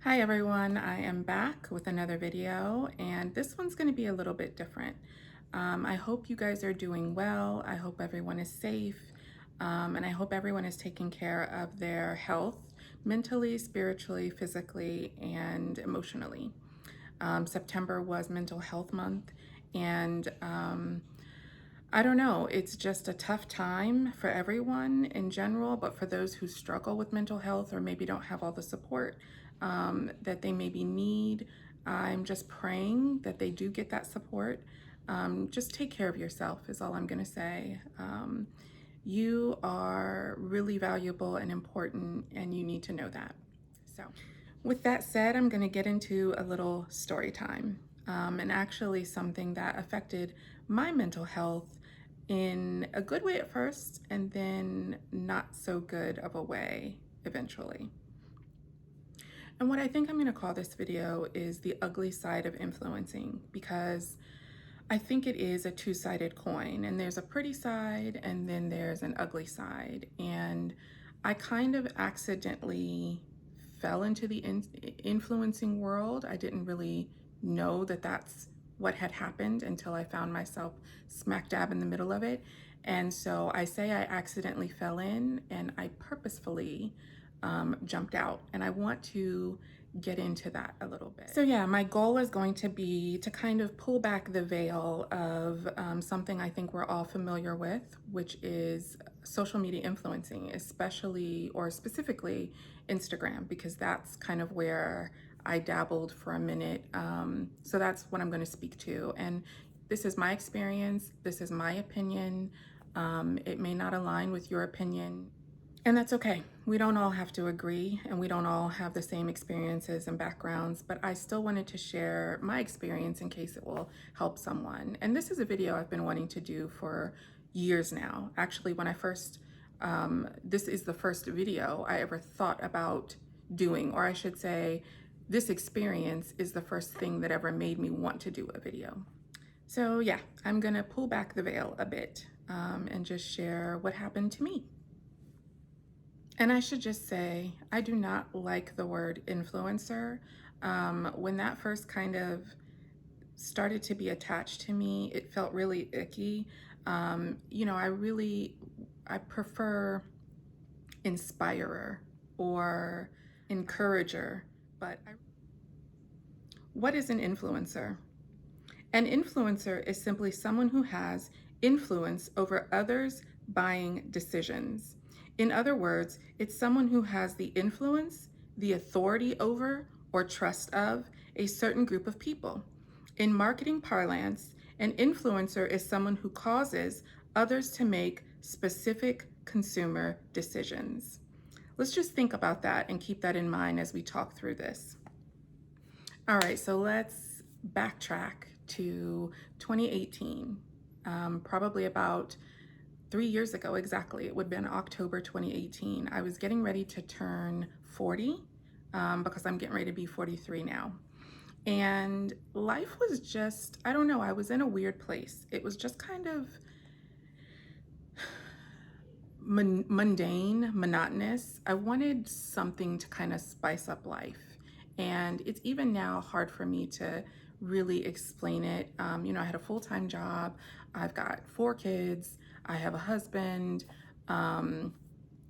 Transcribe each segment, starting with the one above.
Hi everyone, I am back with another video and this one's going to be a little bit different. I hope you guys are doing well. I hope everyone is safe, and I hope everyone is taking care of their health mentally, spiritually, physically, and emotionally. September was Mental Health Month, and I don't know, it's just a tough time for everyone in general, but for those who struggle with mental health or maybe don't have all the support that they maybe need, I'm just praying that they do get that support. Just take care of yourself, is all I'm going to say. You are really valuable and important, and you need to know that. So, with that said, I'm going to get into a little story time, and actually something that affected my mental health in a good way at first, and then not so good of a way eventually. And what I think I'm going to call this video is the ugly side of influencing, because I think it is a two-sided coin, and there's a pretty side and then there's an ugly side. And I kind of accidentally fell into the influencing world. I didn't really know that that's what had happened until I found myself smack dab in the middle of it. And so I say I accidentally fell in, and I purposefully jumped out. And I want to get into that a little bit. So yeah, my goal is going to be to kind of pull back the veil of something I think we're all familiar with, which is social media influencing, especially or specifically Instagram, because that's kind of where I dabbled for a minute. So that's what I'm going to speak to. And this is my experience. This is my opinion. It may not align with your opinion. And that's okay. We don't all have to agree, and we don't all have the same experiences and backgrounds, but I still wanted to share my experience in case it will help someone. And this is a video I've been wanting to do for years now. Actually, when I first, this is the first video I ever thought about doing, or I should say, this experience is the first thing that ever made me want to do a video. So yeah, I'm gonna pull back the veil a bit and just share what happened to me. And I should just say, I do not like the word influencer. When that first kind of started to be attached to me, it felt really icky. I prefer inspirer or encourager, what is an influencer? An influencer is simply someone who has influence over others' buying decisions. In other words, it's someone who has the influence, the authority over, or trust of a certain group of people. In marketing parlance, an influencer is someone who causes others to make specific consumer decisions. Let's just think about that and keep that in mind as we talk through this. All right, so let's backtrack to 2018, probably about 3 years ago exactly. It would have been October 2018. I was getting ready to turn 40 because I'm getting ready to be 43 now. And life was just, I don't know, I was in a weird place. It was just kind of mundane, monotonous. I wanted something to kind of spice up life. And it's even now hard for me to really explain it. I had a full-time job. I've got 4 kids. I have a husband.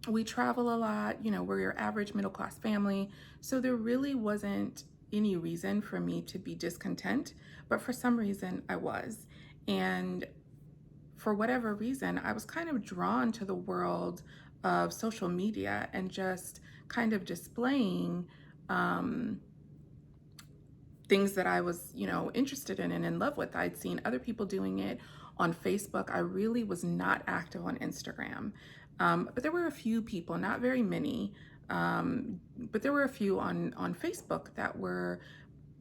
We travel a lot. We're your average middle-class family. So there really wasn't any reason for me to be discontent, but for some reason I was. And for whatever reason, I was kind of drawn to the world of social media and just kind of displaying things that I was, interested in and in love with. I'd seen other people doing it on Facebook. I really was not active on Instagram. But there were a few people, not very many, but there were a few on Facebook that were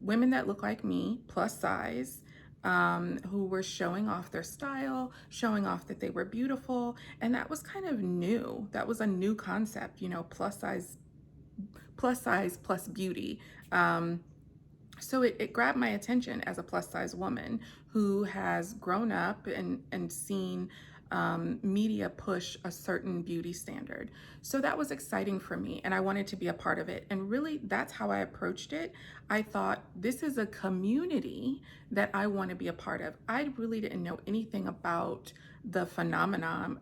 women that look like me, plus size, who were showing off their style, showing off that they were beautiful. And that was kind of new. That was a new concept, plus size plus beauty. So it grabbed my attention as a plus size woman who has grown up and seen media push a certain beauty standard. So that was exciting for me, and I wanted to be a part of it. And really, that's how I approached it. I thought, this is a community that I want to be a part of. I really didn't know anything about the phenomenon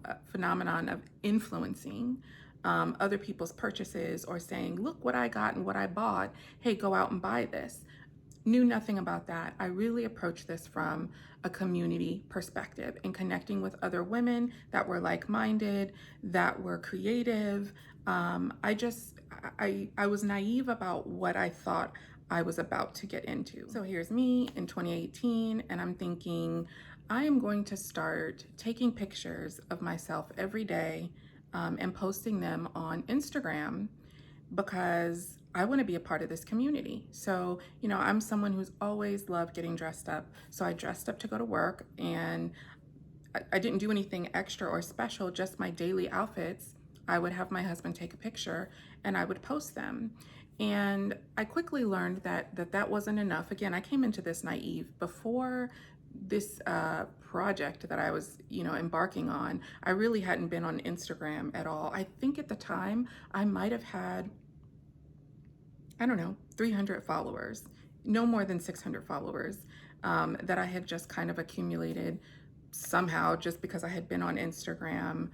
of influencing other people's purchases, or saying, look what I got and what I bought. Hey, go out and buy this. Knew nothing about that. I really approached this from a community perspective and connecting with other women that were like-minded, that were creative. I was naive about what I thought I was about to get into. So here's me in 2018, and I'm thinking, I am going to start taking pictures of myself every day and posting them on Instagram, because I want to be a part of this community. So, I'm someone who's always loved getting dressed up. So I dressed up to go to work, and I didn't do anything extra or special, just my daily outfits. I would have my husband take a picture and I would post them. And I quickly learned that wasn't enough. Again, I came into this naive. Before this project that I was, embarking on, I really hadn't been on Instagram at all. I think at the time I might have had, I don't know, 300 followers, no more than 600 followers, that I had just kind of accumulated somehow, just because I had been on Instagram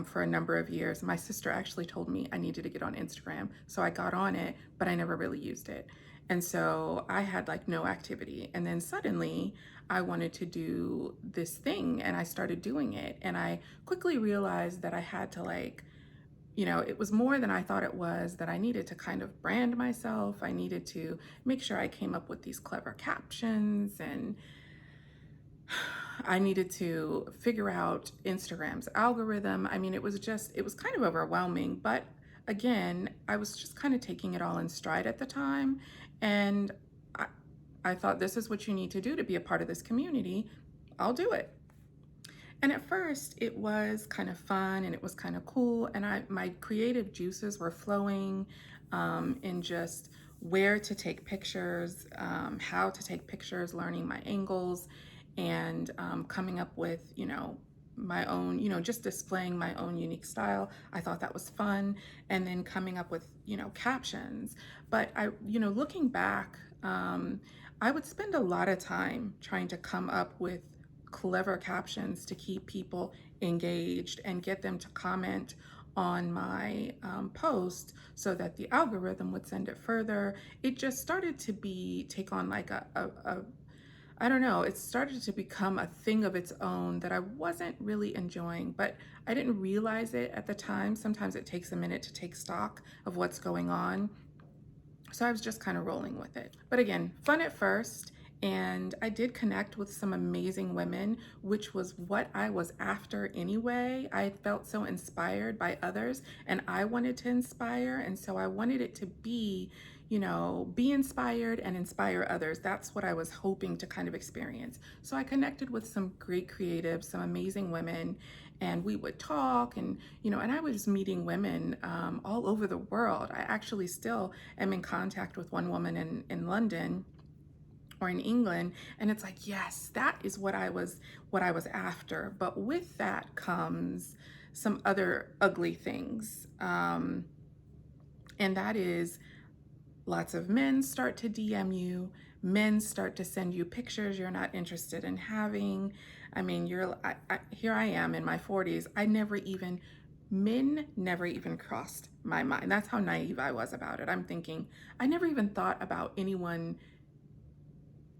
for a number of years. My sister actually told me I needed to get on Instagram. So I got on it, but I never really used it. And so I had like no activity. And then suddenly I wanted to do this thing, and I started doing it. And I quickly realized that I had to it was more than I thought it was, that I needed to kind of brand myself. I needed to make sure I came up with these clever captions, and I needed to figure out Instagram's algorithm. I mean, it was kind of overwhelming, but again, I was just kind of taking it all in stride at the time. And I thought, this is what you need to do to be a part of this community. I'll do it. And at first it was kind of fun and it was kind of cool, and my creative juices were flowing in just where to take pictures, how to take pictures, learning my angles, and coming up with, my own, just displaying my own unique style. I thought that was fun. And then coming up with, captions. But looking back, I would spend a lot of time trying to come up with clever captions to keep people engaged and get them to comment on my post, so that the algorithm would send it further. It just started to take on like I don't know, it started to become a thing of its own that I wasn't really enjoying, but I didn't realize it at the time. Sometimes it takes a minute to take stock of what's going on. So I was just kind of rolling with it. But again, fun at first. And I did connect with some amazing women, which was what I was after anyway. I felt so inspired by others, and I wanted to inspire. And so I wanted it to be, be inspired and inspire others. That's what I was hoping to kind of experience. So I connected with some great creatives, some amazing women, and we would talk, and and I was meeting women all over the world. I actually still am in contact with one woman in London, or in England, and it's like, yes, that is what I was after. But with that comes some other ugly things, and that is, lots of men start to DM you. Men start to send you pictures you're not interested in having. I mean, here I am in my 40s. Men never even crossed my mind. That's how naive I was about it. I'm thinking, I never even thought about anyone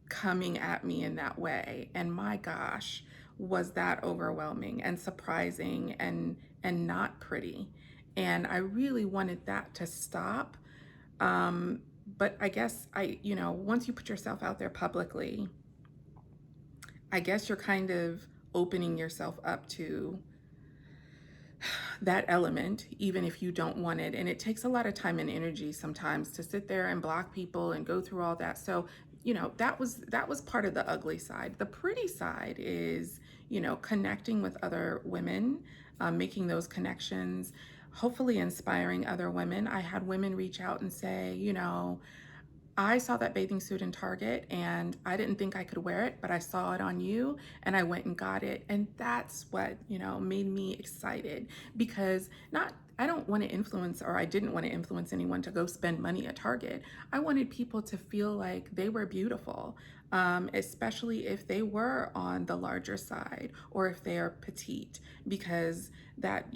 coming at me in that way. And my gosh, was that overwhelming and surprising and not pretty. And I really wanted that to stop. But I guess once you put yourself out there publicly, I guess you're kind of opening yourself up to that element, even if you don't want it. And it takes a lot of time and energy sometimes to sit there and block people and go through all that. So, that was part of the ugly side. The pretty side is, connecting with other women, making those connections, hopefully inspiring other women. I had women reach out and say, I saw that bathing suit in Target and I didn't think I could wear it, but I saw it on you and I went and got it. And that's what, made me excited because I don't want to influence, or I didn't want to influence anyone to go spend money at Target. I wanted people to feel like they were beautiful, especially if they were on the larger side or if they are petite, because that,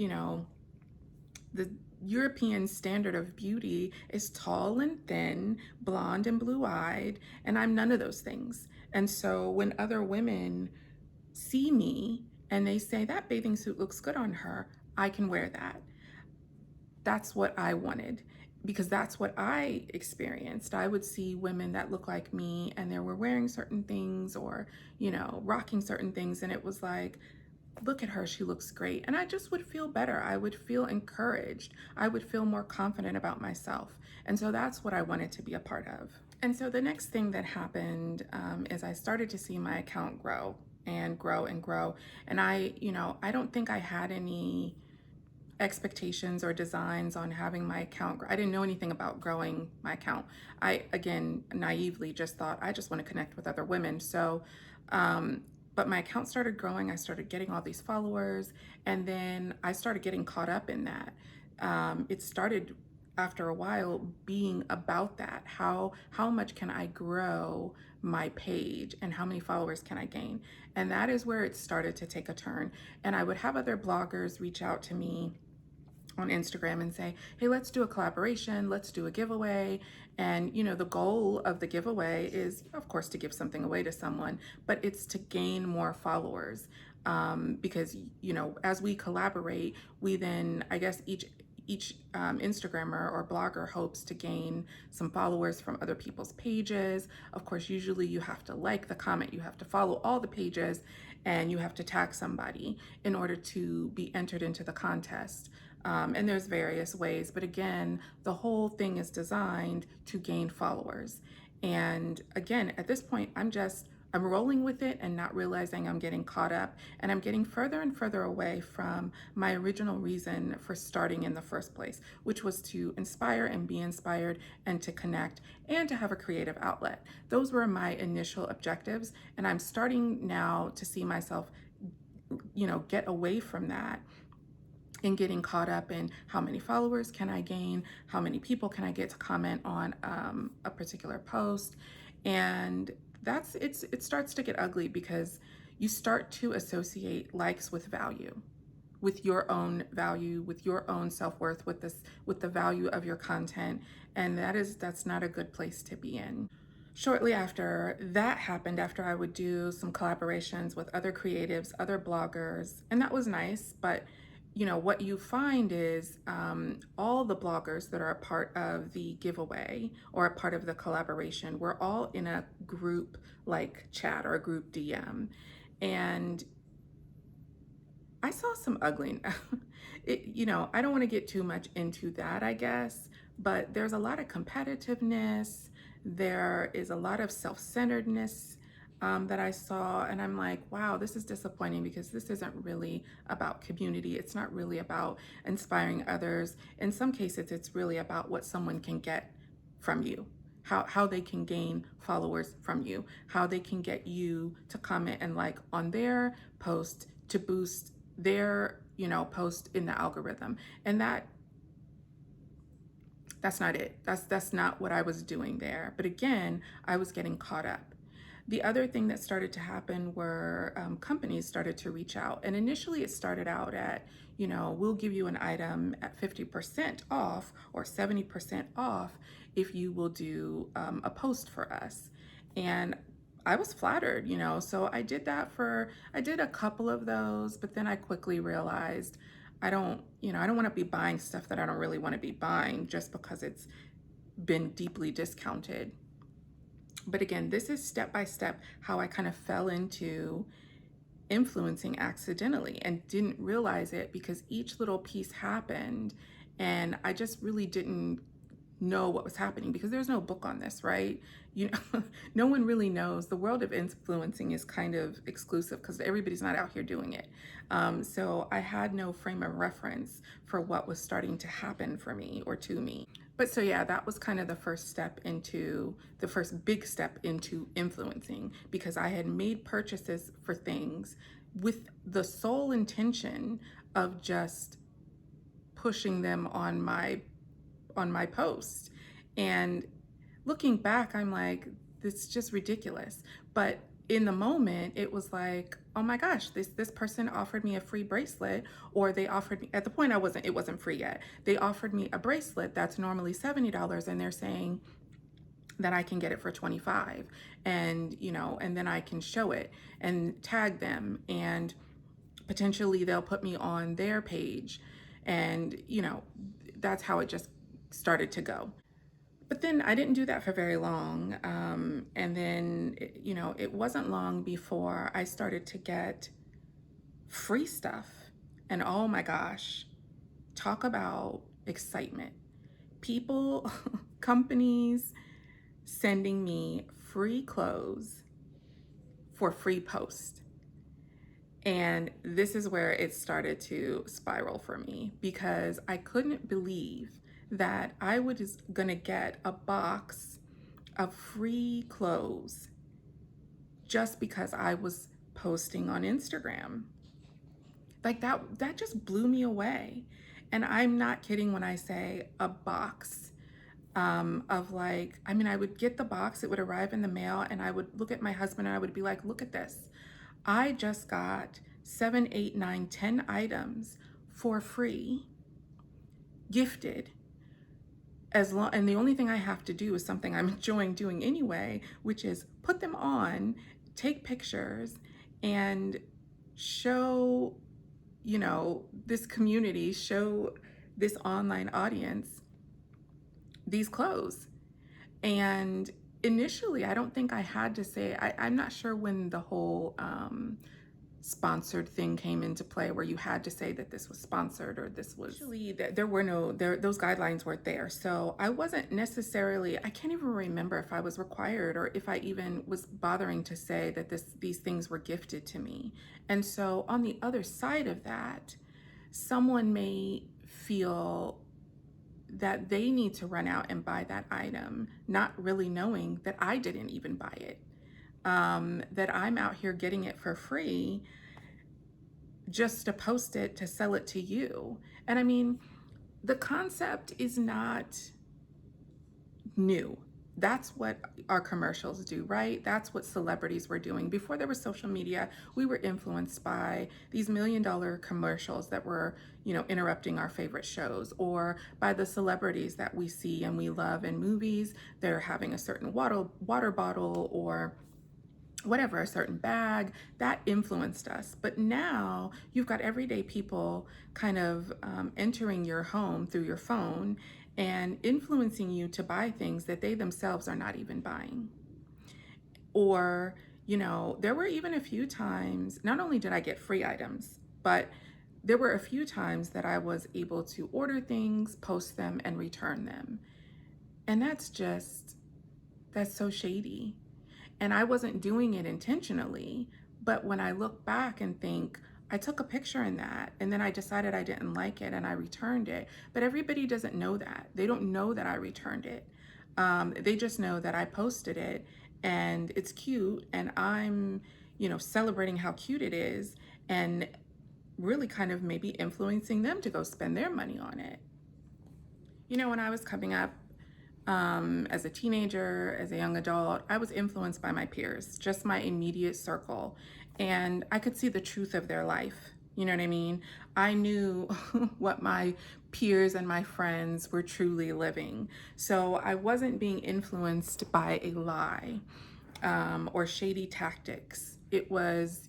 the European standard of beauty is tall and thin, blonde and blue eyed, and I'm none of those things. And so when other women see me and they say that bathing suit looks good on her, I can wear that. That's what I wanted because that's what I experienced. I would see women that look like me and they were wearing certain things or, rocking certain things, and it was like, look at her, she looks great. And I just would feel better. I would feel encouraged. I would feel more confident about myself. And so that's what I wanted to be a part of. And so the next thing that happened is I started to see my account grow and grow and grow. And I don't think I had any expectations or designs on having my account grow. I didn't know anything about growing my account. I, again, naively just thought I just want to connect with other women. So, but my account started growing. I started getting all these followers, and then I started getting caught up in that. It started after a while being about that. How much can I grow my page and how many followers can I gain? And that is where it started to take a turn. And I would have other bloggers reach out to me on Instagram and say, hey, let's do a collaboration, let's do a giveaway. And, the goal of the giveaway is, of course, to give something away to someone, but it's to gain more followers. Because, as we collaborate, we then, I guess, each Instagrammer or blogger hopes to gain some followers from other people's pages. Of course, usually you have to like the comment, you have to follow all the pages, and you have to tag somebody in order to be entered into the contest. And there's various ways, but again, the whole thing is designed to gain followers. And again, at this point, I'm rolling with it and not realizing I'm getting caught up, and I'm getting further and further away from my original reason for starting in the first place, which was to inspire and be inspired and to connect and to have a creative outlet. Those were my initial objectives, and I'm starting now to see myself, get away from that and getting caught up in how many followers can I gain, how many people can I get to comment on a particular post. And it starts to get ugly because you start to associate likes with value, with your own value, with your own self-worth, with the value of your content. And that's not a good place to be in. Shortly after that happened, after I would do some collaborations with other creatives, other bloggers, and that was nice, but what you find is all the bloggers that are a part of the giveaway or a part of the collaboration, we're all in a group like chat or a group DM. And I saw some ugly, I don't want to get too much into that, I guess, but there's a lot of competitiveness. There is a lot of self-centeredness that I saw, and I'm like, wow, this is disappointing because this isn't really about community. It's not really about inspiring others. In some cases, it's really about what someone can get from you, how they can gain followers from you, how they can get you to comment and like on their post to boost their, post in the algorithm. And that's not it. That's not what I was doing there. But again, I was getting caught up. The other thing that started to happen were companies started to reach out. And initially it started out at, we'll give you an item at 50% off or 70% off if you will do a post for us. And I was flattered, so I did a couple of those, but then I quickly realized I don't want to be buying stuff that I don't really want to be buying just because it's been deeply discounted. But again, this is step by step how I kind of fell into influencing accidentally and didn't realize it because each little piece happened and I just really didn't know what was happening because there's no book on this, right? You know, no one really knows. The world of influencing is kind of exclusive because everybody's not out here doing it. So I had no frame of reference for what was starting to happen for me or to me. But so yeah, that was kind of the first big step into influencing, because I had made purchases for things with the sole intention of just pushing them on my post. And looking back, I'm like, this is just ridiculous. But in the moment, it was like, oh my gosh, this person offered me a free bracelet, or they offered me, at the point it wasn't free yet. They offered me a bracelet that's normally $70, and they're saying that I can get it for 25. And, and then I can show it and tag them, and potentially they'll put me on their page. And, that's how it just started to go. But then I didn't do that for very long. And then, it wasn't long before I started to get free stuff. And oh my gosh, talk about excitement. People, companies sending me free clothes for free post. And this is where it started to spiral for me, because I couldn't believe that I was gonna get a box of free clothes just because I was posting on Instagram. Like that just blew me away. And I'm not kidding when I say a box of like, I would get the box, it would arrive in the mail, and I would look at my husband and I would be like, look at this. I just got 7, 8, 9, 10 items for free, gifted, and the only thing I have to do is something I'm enjoying doing anyway, which is put them on, take pictures, and show, this community, show this online audience these clothes. And initially, I don't think I had to say, I'm not sure when the whole sponsored thing came into play, where you had to say that this was sponsored or this was, actually, there were those guidelines weren't there. So I wasn't necessarily, I can't even remember if I was required or if I even was bothering to say that these things were gifted to me. And so on the other side of that, someone may feel that they need to run out and buy that item, not really knowing that I didn't even buy it, that I'm out here getting it for free just to post it, to sell it to you. And the concept is not new. That's what our commercials do, right? That's what celebrities were doing. Before there was social media, we were influenced by these $1 million commercials that were, interrupting our favorite shows, or by the celebrities that we see and we love in movies. They're having a certain water bottle or whatever, a certain bag that influenced us. But now you've got everyday people kind of entering your home through your phone and influencing you to buy things that they themselves are not even buying. Or, there were even a few times, not only did I get free items, but there were a few times that I was able to order things, post them, and return them. And that's so shady. And I wasn't doing it intentionally, but when I look back and think, I took a picture in that, and then I decided I didn't like it and I returned it. But everybody doesn't know that. They don't know that I returned it. They just know that I posted it and it's cute, and I'm, celebrating how cute it is, and really kind of maybe influencing them to go spend their money on it. When I was coming up, as a teenager, as a young adult, I was influenced by my peers, just my immediate circle, and I could see the truth of their life. You know what I mean? I knew what my peers and my friends were truly living. So I wasn't being influenced by a lie or shady tactics. It was,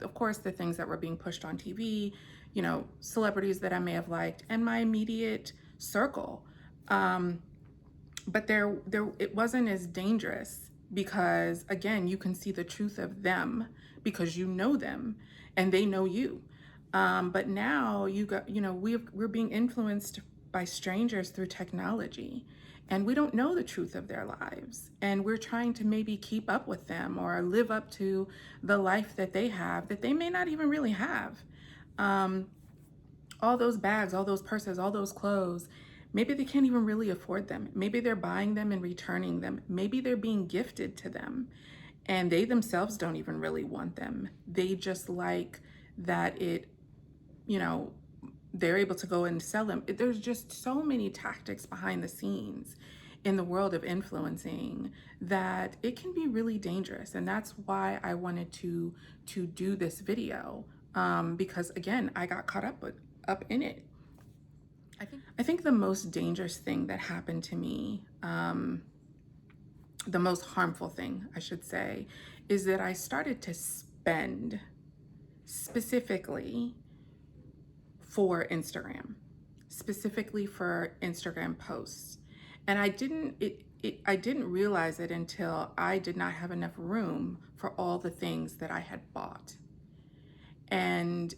of course, the things that were being pushed on TV, celebrities that I may have liked, and my immediate circle. But it wasn't as dangerous, because again, you can see the truth of them because you know them and they know you. But now we're being influenced by strangers through technology. and we don't know the truth of their lives. And we're trying to maybe keep up with them or live up to the life that they have that they may not even really have. Um, all those bags, all those purses, all those clothes, maybe they can't even really afford them. Maybe they're buying them and returning them. Maybe they're being gifted to them and they themselves don't even really want them. They just like that you know, they're able to go and sell them. There's just so many tactics behind the scenes in the world of influencing that it can be really dangerous. And that's why I wanted to do this video, because again, I got caught up in it. I think the most dangerous thing that happened to me, the most harmful thing, I should say, is that I started to spend specifically for Instagram, specifically for Instagram posts. And I didn't realize it until I did not have enough room for all the things that I had bought. And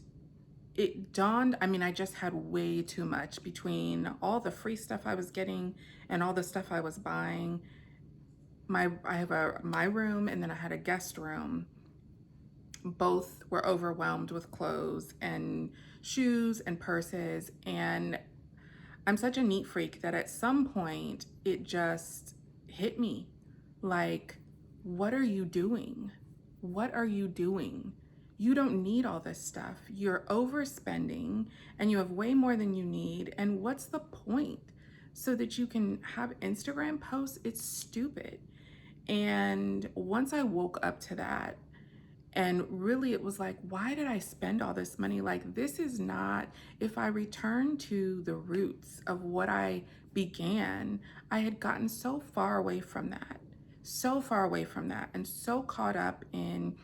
it dawned, I mean, I just had way too much between all the free stuff I was getting and all the stuff I was buying. I have my room, and then I had a guest room. Both were overwhelmed with clothes and shoes and purses. And I'm such a neat freak that at some point it just hit me like, what are you doing? What are you doing? You don't need all this stuff. You're overspending and you have way more than you need. And what's the point? So that you can have Instagram posts? It's stupid. And once I woke up to that, and really it was like, why did I spend all this money? Like, this is not, if I return to the roots of what I began, I had gotten so far away from that, and so caught up in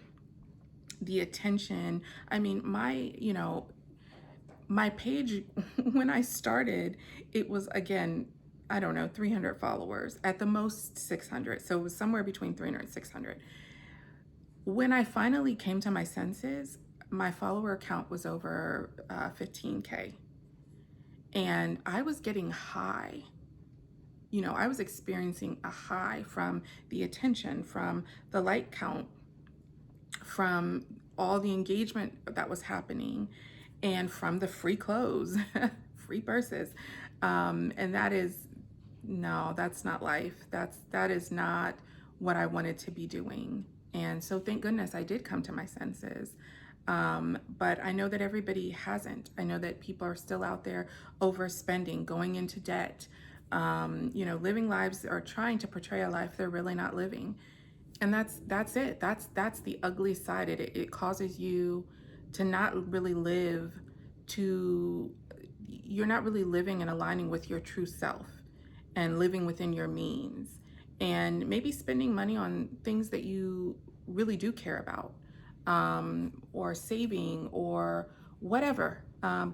the attention. I mean, my page, when I started, it was, again, I don't know, 300 followers, at the most 600. So it was somewhere between 300 and 600. When I finally came to my senses, my follower count was over 15K. And I was getting high. You know, I was experiencing a high from the attention, from the like count, from all the engagement that was happening, and from the free clothes, free purses. And that is, no, that's not life. That is not what I wanted to be doing. And so thank goodness I did come to my senses. But I know that everybody hasn't. I know that people are still out there overspending, going into debt, living lives or trying to portray a life they're really not living. And that's it. That's the ugly side. It causes you to not really live you're not really living and aligning with your true self and living within your means, and maybe spending money on things that you really do care about, or saving or whatever,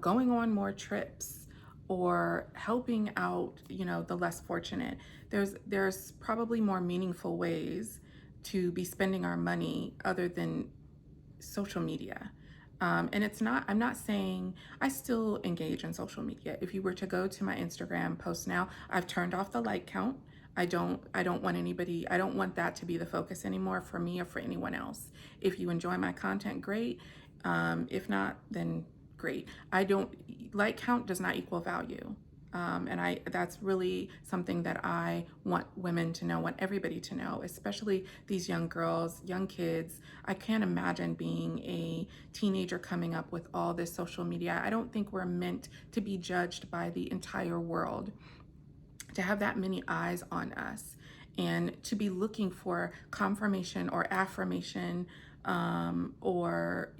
going on more trips or helping out, the less fortunate. There's probably more meaningful ways to be spending our money other than social media. And I'm not saying, I still engage in social media. If you were to go to my Instagram post now, I've turned off the like count. I don't want that to be the focus anymore for me or for anyone else. If you enjoy my content, great. If not, then great. Like count does not equal value. And that's really something that I want women to know, want everybody to know, especially these young girls, young kids. I can't imagine being a teenager coming up with all this social media. I don't think we're meant to be judged by the entire world, to have that many eyes on us, and to be looking for confirmation or affirmation, or,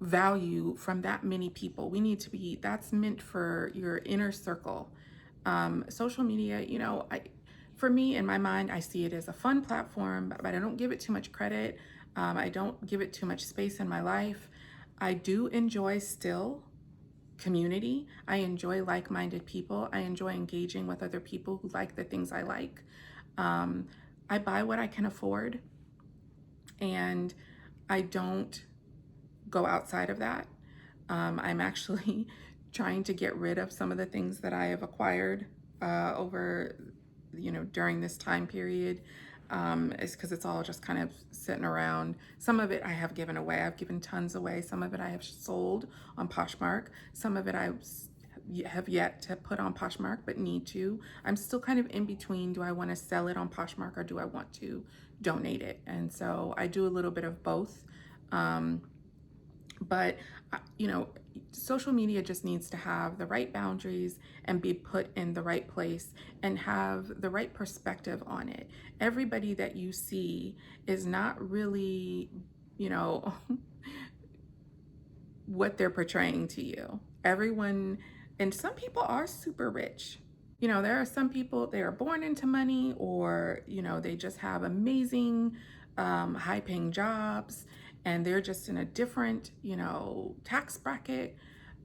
value from that many people. That's meant for your inner circle. Social media, for me, in my mind, I see it as a fun platform, but I don't give it too much credit. I don't give it too much space in my life. I do enjoy still community. I enjoy like-minded people. I enjoy engaging with other people who like the things I like. I buy what I can afford, and I don't go outside of that. I'm actually trying to get rid of some of the things that I have acquired over, during this time period. Is because it's all just kind of sitting around. Some of it I have given away. I've given tons away. Some of it I have sold on Poshmark. Some of it I have yet to put on Poshmark, but need to. I'm still kind of in between. Do I want to sell it on Poshmark or do I want to donate it? And so I do a little bit of both. Um, but social media just needs to have the right boundaries and be put in the right place and have the right perspective on it. Everybody that you see is not really, you know, what they're portraying to you. Everyone, and some people are super rich. There are some people, they are born into money, or, they just have amazing, high paying jobs, and they're just in a different, tax bracket.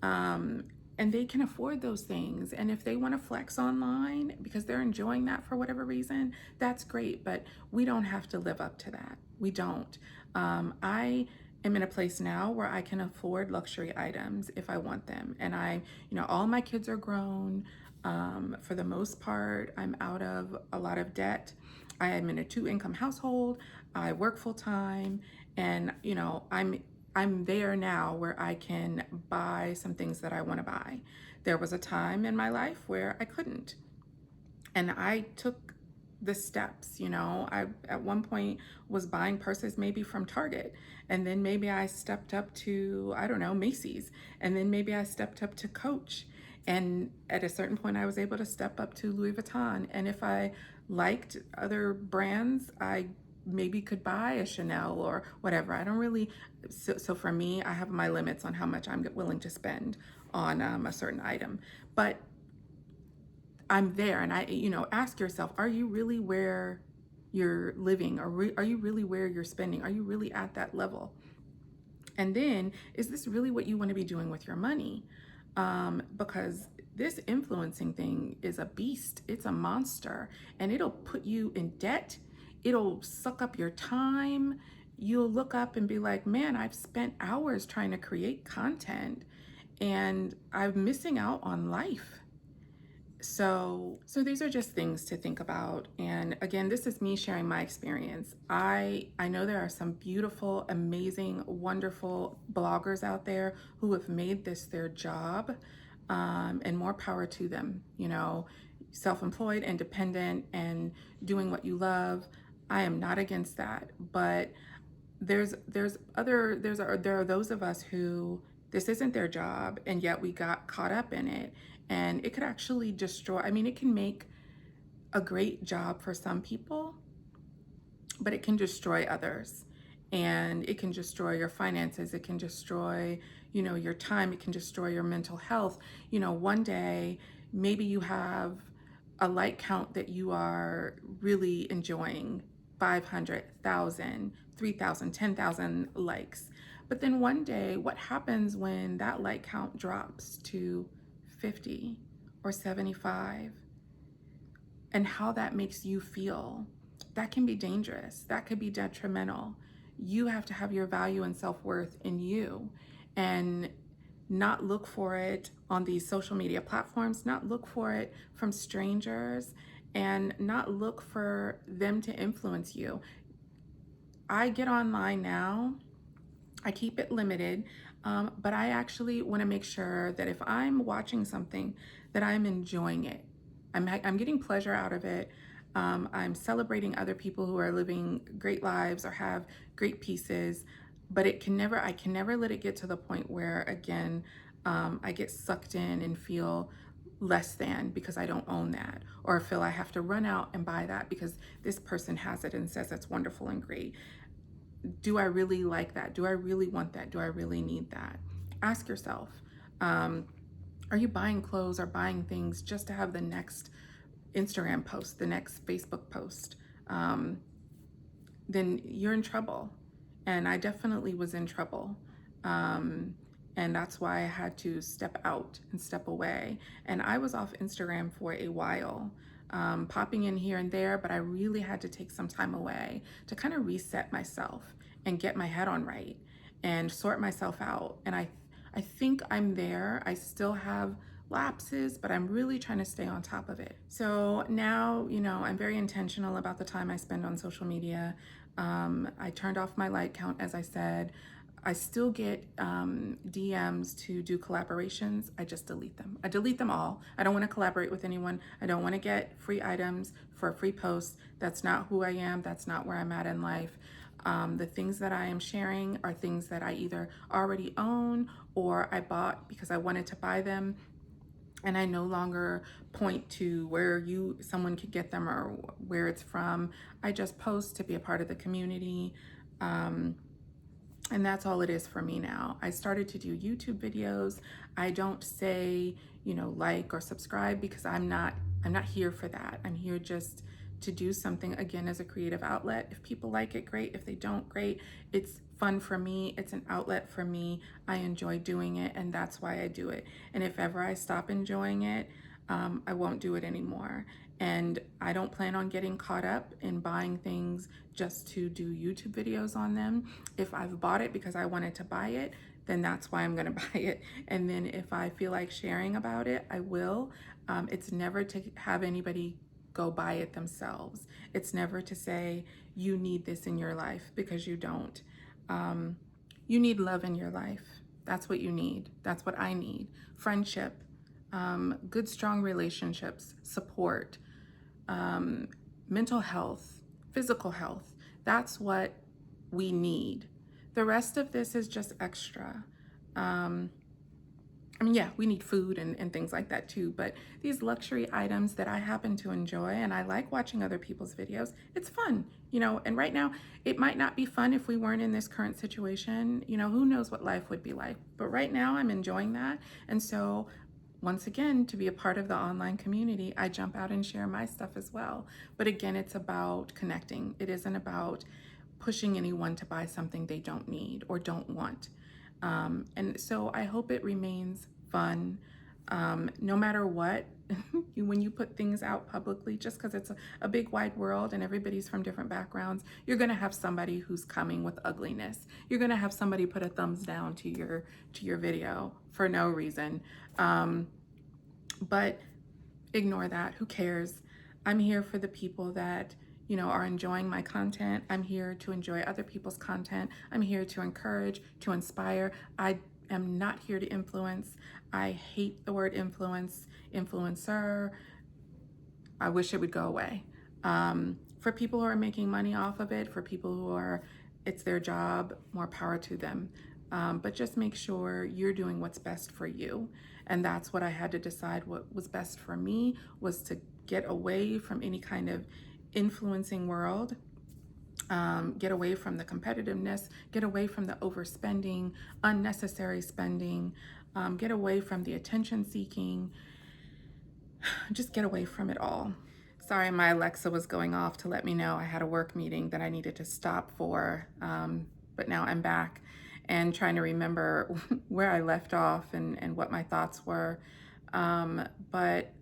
And they can afford those things. And if they want to flex online because they're enjoying that for whatever reason, that's great. But we don't have to live up to that. We don't. I am in a place now where I can afford luxury items if I want them. And all my kids are grown. For the most part, I'm out of a lot of debt. I am in a 2-income household. I work full time, and I'm there now where I can buy some things that I want to buy. There was a time in my life where I couldn't, and I took the steps. I at one point was buying purses maybe from Target, and then maybe I stepped up to, I don't know, Macy's, and then maybe I stepped up to Coach, and at a certain point I was able to step up to Louis Vuitton. And if I liked other brands, I maybe could buy a Chanel or whatever. I don't really, so for me, I have my limits on how much I'm willing to spend on a certain item. But I'm there, and ask yourself, are you really where you're living? Or are you really where you're spending? Are you really at that level? And then, is this really what you want to be doing with your money? Because this influencing thing is a beast. It's a monster, and it'll put you in debt. It'll suck up your time. You'll look up and be like, man, I've spent hours trying to create content and I'm missing out on life. So these are just things to think about. And again, this is me sharing my experience. I know there are some beautiful, amazing, wonderful bloggers out there who have made this their job, and more power to them. Self-employed, independent, and doing what you love. I am not against that, but there are those of us who this isn't their job, and yet we got caught up in it, and it could actually destroy. I mean, it can make a great job for some people, but it can destroy others, and it can destroy your finances. It can destroy, your time. It can destroy your mental health. One day maybe you have a like count that you are really enjoying, 500,000, 3,000, 10,000 likes. But then one day, what happens when that like count drops to 50 or 75? And how that makes you feel, that can be dangerous. That could be detrimental. You have to have your value and self-worth in you, and not look for it on these social media platforms, not look for it from strangers, and not look for them to influence you. I get online now, I keep it limited, but I actually want to make sure that if I'm watching something, that I'm enjoying it. I'm getting pleasure out of it. I'm celebrating other people who are living great lives or have great pieces, but I can never let it get to the point where, again, I get sucked in and feel less than because I don't own that, or feel I have to run out and buy that because this person has it and says it's wonderful and great. Do I really like that? Do I really want that? Do I really need that? Ask yourself. Are you buying clothes or buying things just to have the next Instagram post, the next Facebook post? Then you're in trouble. And I definitely was in trouble. And that's why I had to step out and step away. And I was off Instagram for a while, popping in here and there, but I really had to take some time away to kind of reset myself and get my head on right and sort myself out. And I think I'm there. I still have lapses, but I'm really trying to stay on top of it. So now, I'm very intentional about the time I spend on social media. I turned off my like count, as I said. I still get DMs to do collaborations. I just delete them. I delete them all. I don't want to collaborate with anyone. I don't want to get free items for free posts. That's not who I am. That's not where I'm at in life. The things that I am sharing are things that I either already own or I bought because I wanted to buy them, and I no longer point to where someone could get them or where it's from. I just post to be a part of the community. And that's all it is for me now. I started to do YouTube videos. I don't say, like or subscribe, because I'm not here for that. I'm here just to do something, again, as a creative outlet. If people like it, great. If they don't, great. It's fun for me. It's an outlet for me. I enjoy doing it, and that's why I do it. And if ever I stop enjoying it, I won't do it anymore. And I don't plan on getting caught up in buying things just to do YouTube videos on them. If I've bought it because I wanted to buy it, then that's why I'm gonna buy it. And then if I feel like sharing about it, I will. It's never to have anybody go buy it themselves. It's never to say, you need this in your life, because you don't. You need love in your life. That's what you need. That's what I need. Friendship, good, strong relationships, support, mental health, physical health. That's what we need. The rest of this is just extra. Yeah, we need food and things like that too, but these luxury items that I happen to enjoy, and I like watching other people's videos, it's fun, and right now it might not be fun if we weren't in this current situation. Who knows what life would be like, but right now I'm enjoying that. And so once again, to be a part of the online community, I jump out and share my stuff as well. But again, it's about connecting. It isn't about pushing anyone to buy something they don't need or don't want. And so I hope it remains fun, no matter what. When you put things out publicly, just because it's a big wide world and everybody's from different backgrounds, you're going to have somebody who's coming with ugliness. You're going to have somebody put a thumbs down to your video for no reason. But ignore that. Who cares? I'm here for the people that are enjoying my content. I'm here to enjoy other people's content. I'm here to encourage, to inspire. I am not here to influence. I hate the word influencer. I wish it would go away. For people who are making money off of it, for people who it's their job, more power to them. But just make sure you're doing what's best for you. And that's what I had to decide. What was best for me was to get away from any kind of influencing world, get away from the competitiveness, get away from the overspending, unnecessary spending, get away from the attention seeking, just get away from it all. Sorry, my Alexa was going off to let me know I had a work meeting that I needed to stop for, but now I'm back and trying to remember where I left off and what my thoughts were. But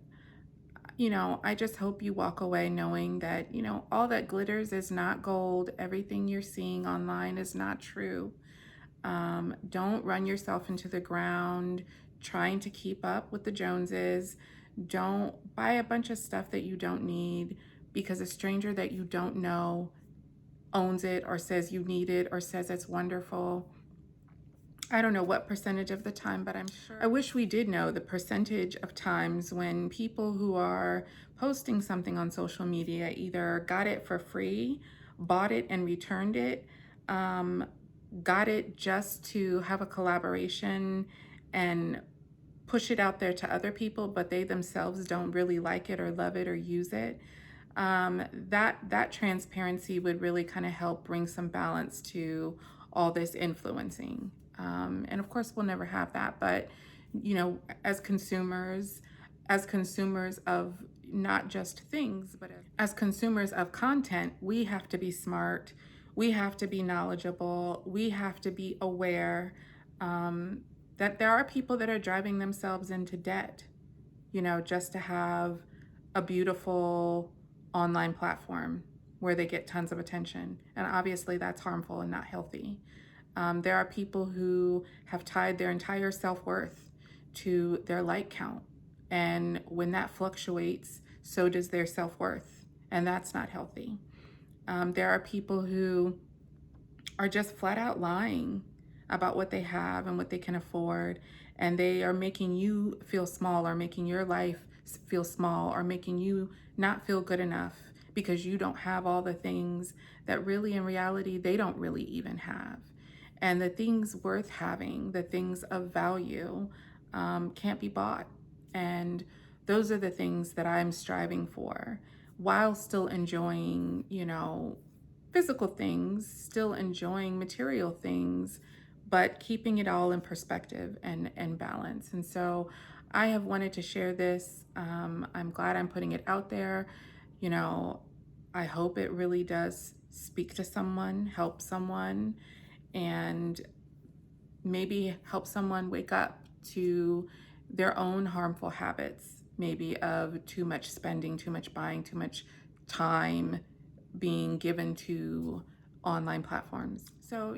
I just hope you walk away knowing that, all that glitters is not gold. Everything you're seeing online is not true. Don't run yourself into the ground trying to keep up with the Joneses. Don't buy a bunch of stuff that you don't need because a stranger that you don't know owns it or says you need it or says it's wonderful. I don't know what percentage of the time, but I'm sure. I wish we did know the percentage of times when people who are posting something on social media either got it for free, bought it and returned it, got it just to have a collaboration and push it out there to other people, but they themselves don't really like it or love it or use it. That transparency would really kind of help bring some balance to all this influencing. And of course, we'll never have that. But, as consumers of not just things, but as consumers of content, we have to be smart. We have to be knowledgeable. We have to be aware that there are people that are driving themselves into debt, just to have a beautiful online platform where they get tons of attention. And obviously that's harmful and not healthy. There are people who have tied their entire self-worth to their like count. And when that fluctuates, so does their self-worth. And that's not healthy. There are people who are just flat out lying about what they have and what they can afford. And they are making you feel small, or making your life feel small, or making you not feel good enough because you don't have all the things that really in reality they don't really even have. And the things worth having, the things of value, can't be bought. And those are the things that I'm striving for while still enjoying, physical things, still enjoying material things, but keeping it all in perspective and balance. And so I have wanted to share this. I'm glad I'm putting it out there. You know, I hope it really does speak to someone, help someone, and maybe help someone wake up to their own harmful habits, maybe of too much spending, too much buying, too much time being given to online platforms. So,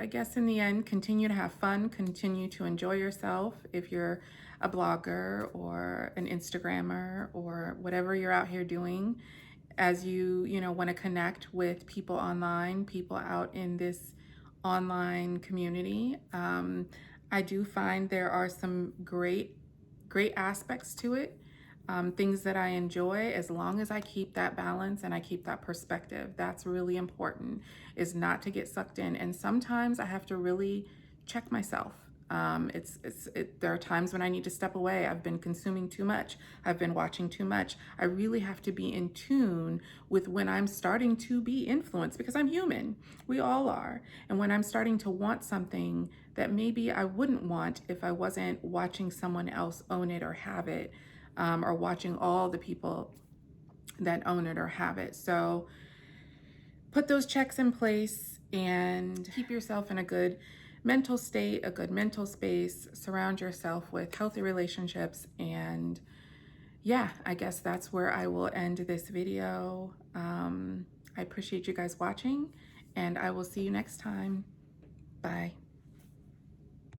I guess in the end, continue to have fun, continue to enjoy yourself. If you're a blogger or an Instagrammer or whatever you're out here doing, as you want to connect with people online, people out in this online community. I do find there are some great aspects to it, things that I enjoy, as long as I keep that balance and I keep that perspective. That's really important, is not to get sucked in. And sometimes I have to really check myself. There are times when I need to step away. I've been consuming too much. I've been watching too much. I really have to be in tune with when I'm starting to be influenced, because I'm human. We all are. And when I'm starting to want something that maybe I wouldn't want if I wasn't watching someone else own it or have it, or watching all the people that own it or have it. So put those checks in place and keep yourself in a good mental state, a good mental space. Surround yourself with healthy relationships. And yeah, I guess that's where I will end this video. I appreciate you guys watching, and I will see you next time. Bye.